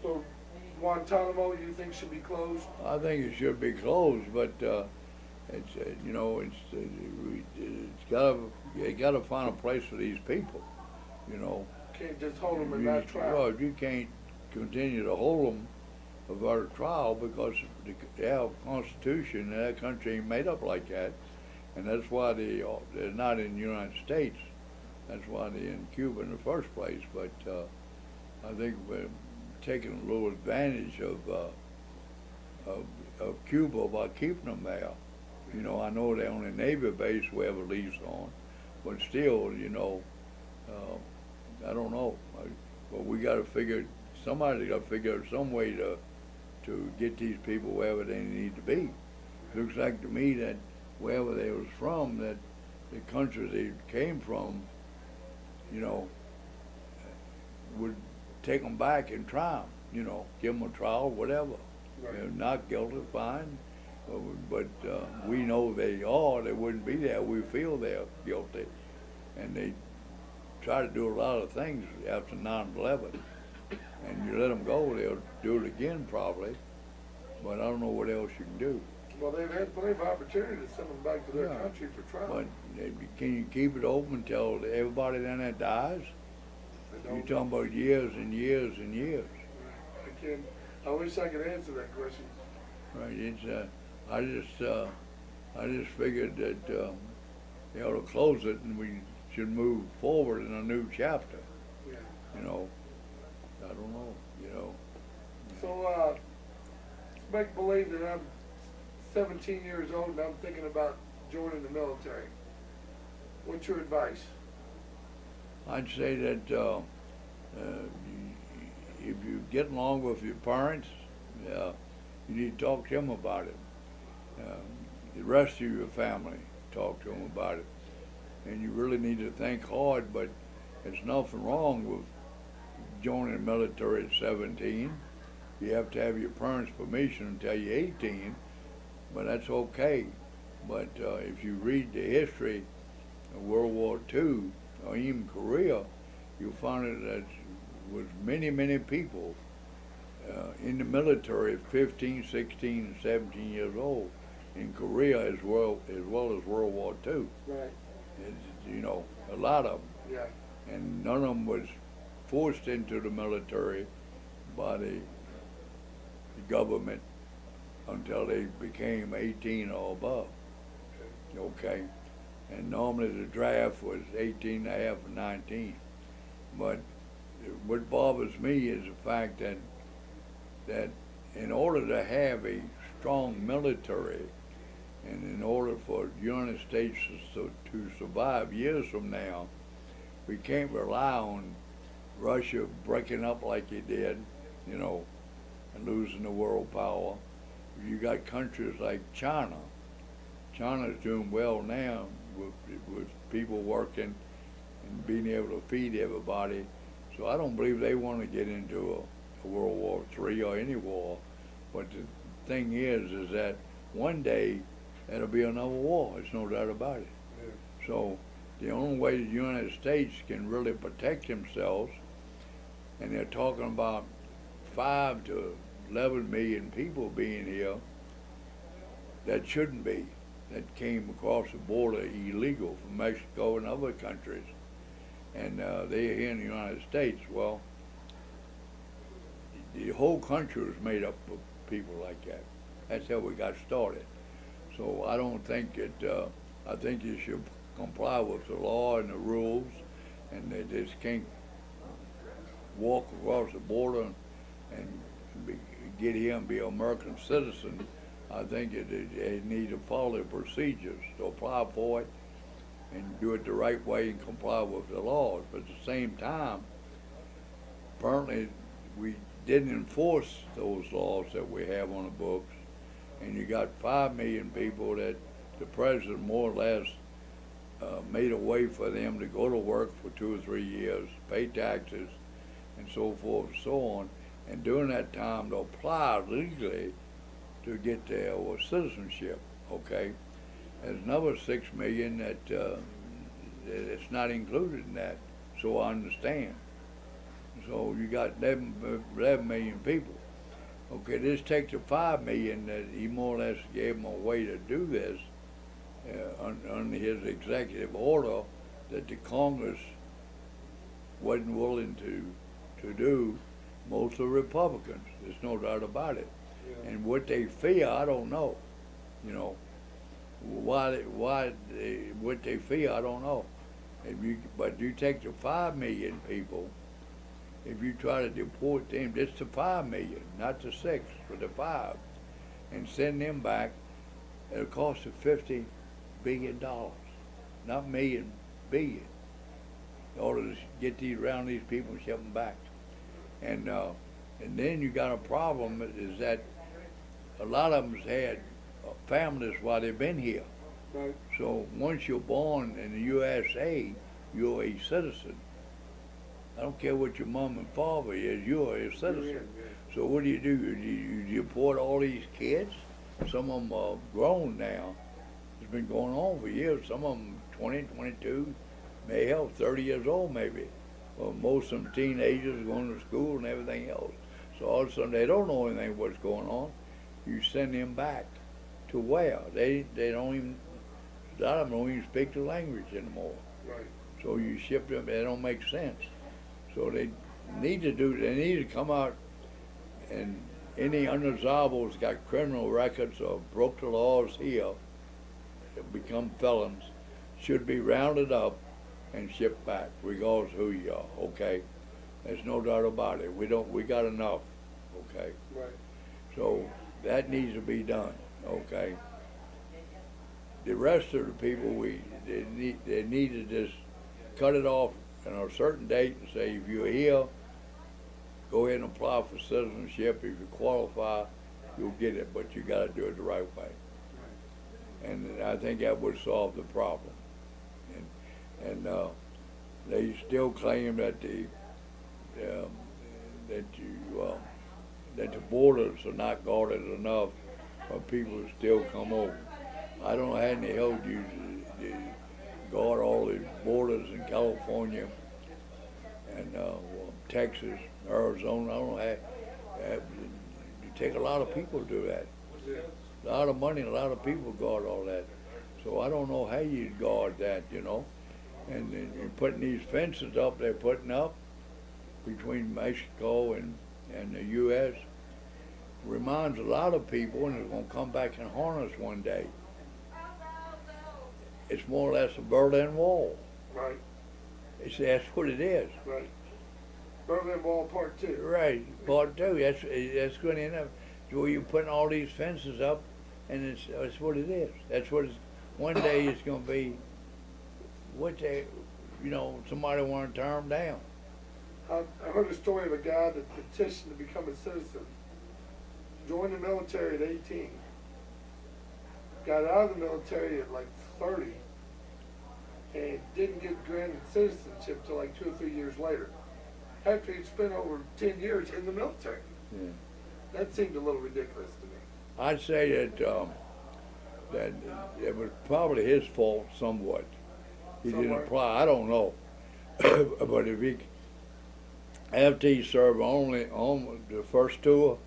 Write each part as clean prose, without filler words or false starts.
So Guantanamo, you think should be closed? I think it should be closed, but it's you know it's got to find a place for these people. You know, Can't just hold them and not trial. well, you can't continue to hold them without a trial because our Constitution in that country ain't made up like that, and that's why they're not in the United States. That's why they're in Cuba in the first place. But I think we're taking a little advantage of Cuba by keeping them there. You know, I know they're on a Navy base we have a lease on, but still, you know, I don't know. But we got to figure, somebody got to figure out some way to get these people wherever they need to be. Looks like to me that wherever they was from, that the country they came from, you know, would take them back and try them, you know, give them a trial, whatever. Right. They're not guilty, fine. But we know they wouldn't be there. We feel they're guilty. And they try to do a lot of things after 9/11. And you let them go, they'll do it again probably. But I don't know what else you can do. Well, they've had plenty of opportunity to send them back to their country for trial. But can you keep it open until everybody down there dies? You're talking about years and years and years. I can't. I wish I could answer that question. Right. It's I just figured that they ought to close it and we should move forward in a new chapter. Yeah. You know, I don't know. You know. So let's make believe that I'm 17 years old and I'm thinking about joining the military. What's your advice? I'd say that if you get along with your parents, you need to talk to them about it. The rest of your family, talk to them about it. And you really need to think hard, but there's nothing wrong with joining the military at 17. You have to have your parents' permission until you're 18, but that's okay. But if you read the history of World War II, or even Korea, you'll find that was many, many people in the military at 15, 16, and 17 years old in Korea as well as World War II. Right. You know, a lot of them. Yeah. And none of them was forced into the military by the government until they became 18 or above. Okay. And normally the draft was 18 and a half and 19. But what bothers me is the fact that in order to have a strong military and in order for the United States to survive years from now, we can't rely on Russia breaking up like it did, you know, and losing the world power. You got countries like China. China's doing well now with people working and being able to feed everybody. So I don't believe they want to get into a World War III or any war. But the thing is that one day there'll be another war. There's no doubt about it. Yeah. So the only way the United States can really protect themselves, and they're talking about 5 to 11 million people being here that shouldn't be, that came across the border illegal from Mexico and other countries, and they're here in the United States. Well, the whole country was made up of people like that. That's how we got started. So I don't think that, I think you should comply with the law and the rules, and they just can't walk across the border and get here and be an American citizen. I think they need to follow the procedures to apply for it and do it the right way and comply with the laws. But at the same time, apparently we didn't enforce those laws that we have on the books, and you got 5 million people that the president more or less made a way for them to go to work for 2 or 3 years, pay taxes, and so forth and so on, and during that time to apply legally to get their citizenship, okay? There's another 6 million that it's not included in that, so I understand. So you got 11 million people. Okay, this takes the 5 million that he more or less gave them a way to do this under his executive order that the Congress wasn't willing to do. Most are Republicans. There's no doubt about it. Yeah. And what they fear, I don't know. You know, what they fear, I don't know. But you take the 5 million people. If you try to deport them, just the 5 million, not the 6, but the 5, and send them back, it'll cost you $50 billion, not million, billion, in order to get around these people and ship them back. And then you got a problem is that a lot of them's had families while they've been here. Right. So once you're born in the USA, you're a citizen. I don't care what your mom and father is, you're a citizen. Yeah. So what do? You deport all these kids? Some of them are grown now. It's been going on for years. Some of them 20, 22, may have 30 years old maybe. Well, most of them teenagers going to school and everything else. So all of a sudden they don't know anything what's going on. You send them back to where? They don't even, a lot of them don't even speak the language anymore. Right. So you ship them, they don't make sense. So they need to come out, and any undesirables got criminal records or broke the laws here, become felons, should be rounded up and shipped back, regardless of who you are, okay? There's no doubt about it. We got enough, okay? Right. So that needs to be done, okay? The rest of the people, they need to just cut it off on a certain date and say, if you're here, go ahead and apply for citizenship. If you qualify, you'll get it, but you got to do it the right way. And I think that would solve the problem. And they still claim that that the borders are not guarded enough for people to still come over. I don't know how in the hell you guard all the borders in California and Texas, Arizona. I don't know how. You take a lot of people to do that. A lot of money, a lot of people guard all that. So I don't know how you guard that, you know. And you're putting these fences up, they're putting up between Mexico and the U.S. Reminds a lot of people, and it's going to come back and haunt us one day. It's more or less a Berlin Wall. Right. That's what it is. Right. Berlin Wall Part 2. Right, Part 2. That's going to end up where you're putting all these fences up, and that's what it is. That's what it's. One day it's going to be. Somebody want to tear them down. I heard a story of a guy that petitioned to become a citizen. Joined the military at 18. Got out of the military at like 30. And didn't get granted citizenship till like 2 or 3 years later. After he'd spent over 10 years in the military. Yeah. That seemed a little ridiculous to me. I'd say that it was probably his fault somewhat. He didn't apply. I don't know, but if after he served only on the first tour,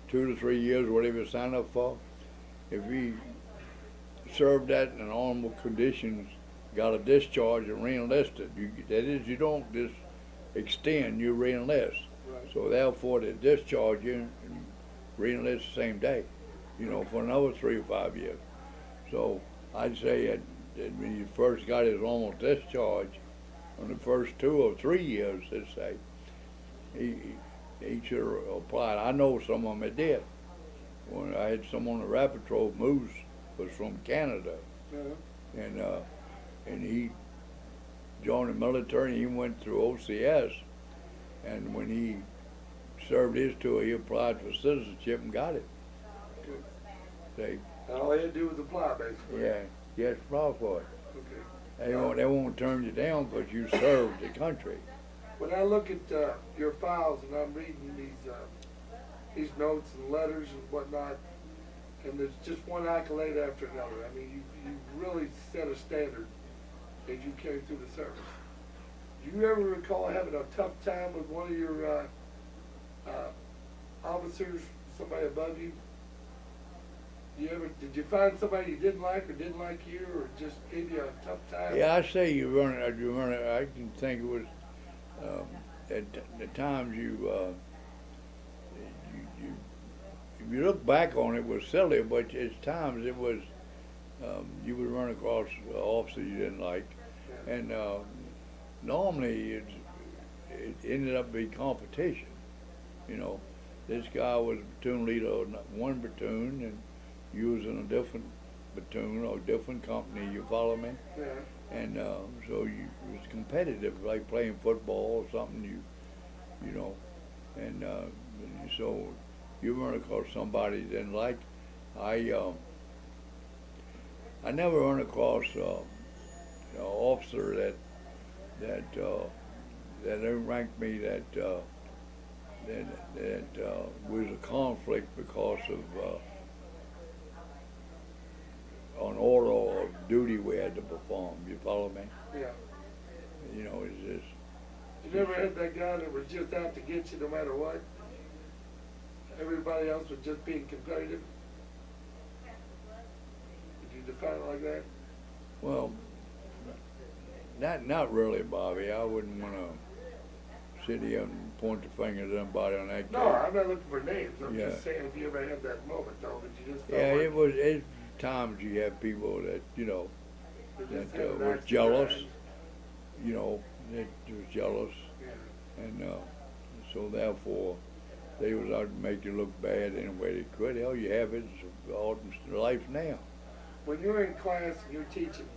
2 to 3 years, whatever he signed up for, if he served that in honorable conditions, got a discharge and re-enlisted, that is, you don't just extend, you re-enlist. Right. So therefore, they discharge you and re-enlist the same day, for another 3 or 5 years. So I'd say that when he first got his normal discharge, on the first 2 or 3 years, let's say, he should have applied. I know some of them that did. When I had someone on the Rapid Patrol, Moose was from Canada, and he joined the military. He went through OCS, and when he served his tour, he applied for citizenship and got it. Good. All he had to do was apply, basically. Yeah, you have to apply for it. Okay. They won't turn you down because you served the country. When I look at your files and I'm reading these notes and letters and whatnot, and there's just one accolade after another. I mean, you really set a standard as you came through the service. Do you ever recall having a tough time with one of your officers, somebody above you? Did you find somebody you didn't like or didn't like you or just gave you a tough time? Yeah, I say you run it. I can think it was at the times you if you look back on it, it was silly, but at times it was you would run across an officer you didn't like, and normally it ended up being competition. You know, this guy was platoon leader of one platoon, and you was in a different platoon or different company. You follow me? Yeah. And so it was competitive, like playing football or something. You know, and so you run across somebody you didn't like. I never run across an officer that ranked me that was a conflict because of an order or duty we had to perform. You follow me? Yeah. You know, it's just. You never had that guy that was just out to get you no matter what? Everybody else was just being competitive? Would you define it like that? Well, not really, Bobby. I wouldn't want to sit here and point the finger at anybody on that case. No, I'm not looking for names. I'm Yeah. just saying if you ever had that moment, though, that you just felt Yeah, like it's times you have people that, you know, you just that had an was axe to jealous, grind. you know, that was jealous, Yeah. and so therefore they was out to make you look bad any way they could. Hell, you have it. It's all in life now. When you're in class and you're teaching,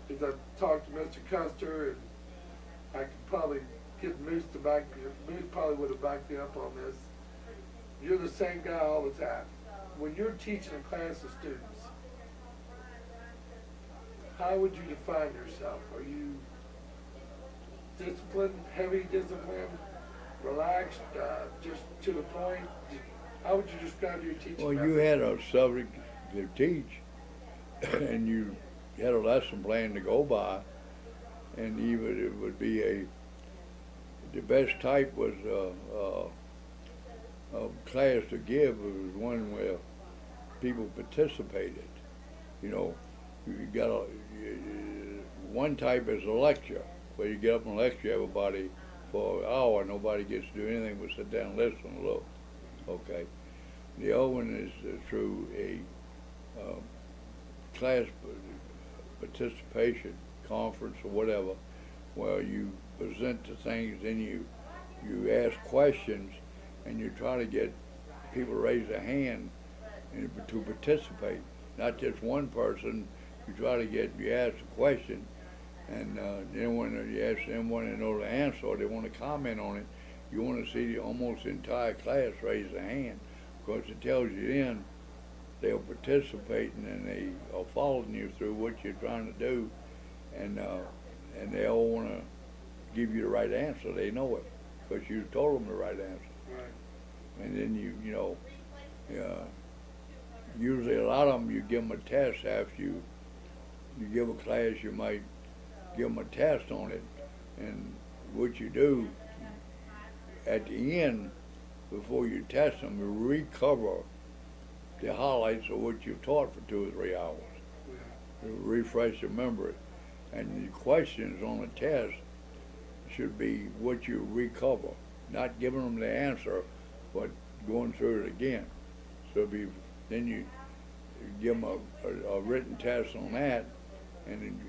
as I talked to Mr. Custer, and I could probably get Moose to back me up, Moose probably would have backed me up on this. You're the same guy all the time. When you're teaching a class of students, how would you define yourself? Are you disciplined, heavy discipline, relaxed, just to the point? How would you describe your teaching Well, method? you had a subject to teach, and you had a lesson plan to go by, and even it would be the best type was a class to give was one where people participated. You know, you got one type is a lecture, where you get up and lecture everybody for an hour. Nobody gets to do anything but sit down and listen and look. Okay. The other one is through a class participation conference or whatever, where you present the things, then you ask questions, and you try to get people to raise their hand and to participate. Not just one person. You ask a question, and then when you ask someone to know the answer or they want to comment on it, you want to see almost the entire class raise their hand, because it tells you then they're participating and they are following you through what you're trying to do, and they all want to give you the right answer. They know it because you told them the right answer. Right. And then you know, usually a lot of them you give them a test after you give a class. You might give them a test on it, and what you do at the end, before you test them, you recover the highlights of what you've taught for 2 or 3 hours. Yeah. You refresh your memory, and the questions on the test should be what you recover, not giving them the answer, but going through it again. So then you give them a written test on that, and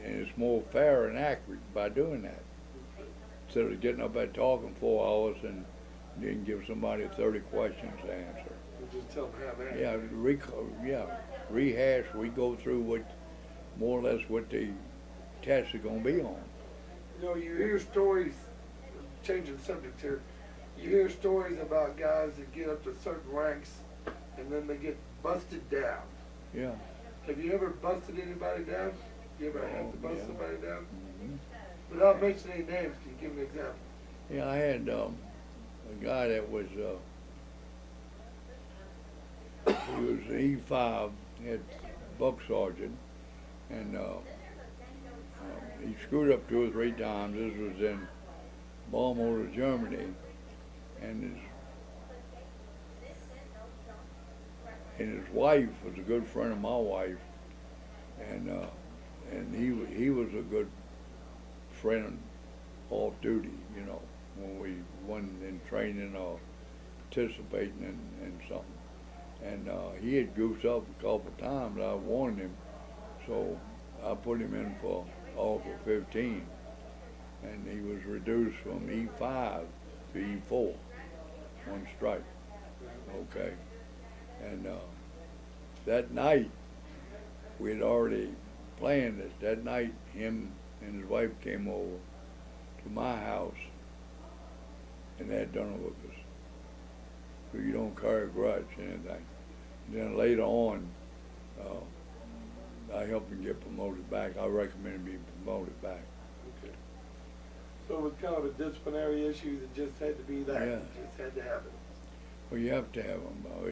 it's more fair and accurate by doing that. Instead of getting up there talking 4 hours and then give somebody 30 questions to answer. You just tell them how that. Yeah, rehash. We go through what more or less what the test is going to be on. You know, you hear stories, changing subject here, you hear stories about guys that get up to certain ranks and then they get busted down. Yeah. Have you ever busted anybody down? You ever have to bust yeah. somebody down? Mm-hmm. Without mentioning any names, can you give me an example? Yeah, I had a guy that was, he was E5, he had buck sergeant, and He screwed up 2 or 3 times. This was in Baumholder, Germany, and his wife was a good friend of my wife, and he was a good friend off duty, you know, when we wasn't in training or participating in something. And he had goofed up a couple of times. I warned him, so I put him in for Article 15, and he was reduced from E5 to E4, 1 strike. Okay, and that night we had already planned this. That night, him and his wife came over to my house, and they had done it with us. So you don't carry a grudge or anything. And then later on, I helped him get promoted back. I recommend him being promoted back. Okay. So it was kind of a disciplinary issue that just had to be that. Yeah. It just had to happen. Well, you have to have them.